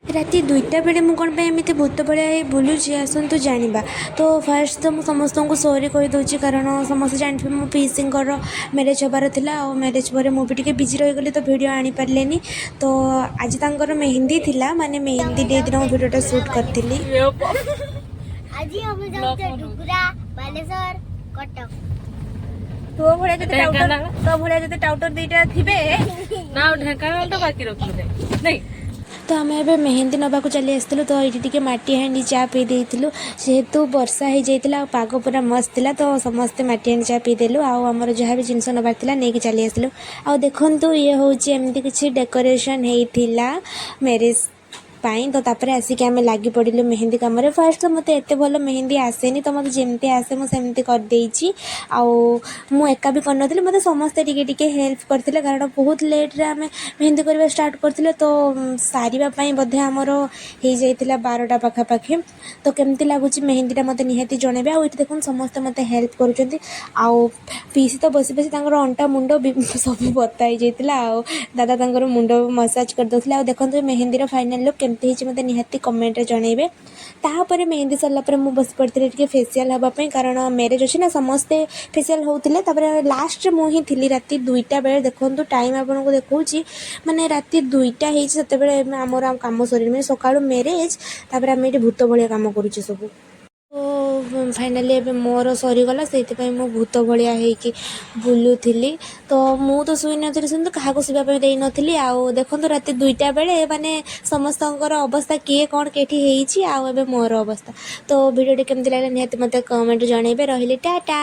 राति 2टा बेले मु कौन एमती भूत भाया बुलूची आसतु जाना। तो फास्ट तो मुझे समस्त को सॉरी कहीदे कारण समस्त जानी मो पीसी मैरेज हबार था। मैरेज पर मुझे बिजी रहीगली तो वीडियो आनी पारे। तो आज तर मेहंदी थी माने मेहंदी डे दिन वीडियोटा शूट करी। तो भाया जो टाउटर दीटा थे ना ढेकानाल तो बाकी रखुले नहीं। तो आम ए मेहंदी नवा चली आसलु। तो ये माटी हांडी चा पी देलु जेहेतु वर्षा हो जाता पाग पूरा मस्त था। तो समस्ते माटी हांडी चा पीदेलु आमर जहाँ भी जिनस नबार था नहीं चली आसलु। आ देखु ये हूँ एमती किसी डेकोरेशन होता मैरेज पाई। तो तापर आसिक आम लगी पड़िलु मेहंदी कम। फास्ट तो मत एत भल मेहंदी आसेनी तो मत जमती आसे मुझे करदे एका भी कर मत समस्ते टिके हेल्प करते कारण बहुत लेट्रे आम मेहंदी करवा स्टार्ट करते। तो सारे बोधे आमर हो जाता 12टा पाखापाखि। तो केमती लगुच मेहंदीटा मत निहाती जनइबे। आठ देखो समस्ते मत हेल्प कर पीसी तो बसी बसी अंटा मुंड सब बता जाता। दादा मुंड मसाज करदे। देखो मेहंदीर फाइनाल लुक केमती मत निहाती कमेंट जनइबे। तापर मेहंदी सरला मुझे बस पड़ी टे फेसियाल हाँपाई कारण मैरेज अच्छी ना समस्ते फेसियाल होते। लास्ट मुझे थी राति 2टा बेले देखो टाइम आपन को देखा माने राति 2टा होते आमर कम सर मैंने सका मैरेज तापर आम ये भूत भाया कम करुचे सब। तो फाइनाली एबे मोर सरीगला से मो भूत भाया होगी बुलूली। तो मु तो शुई नी सुन क्या शुवाई दे नी। आउ देखो राति 2टा बेले माने समस्त अवस्था किए कौन के मोर अवस्था। तो वीडियो केमती लगे निहाती मत कमेंट जनइबे। रही टाटा।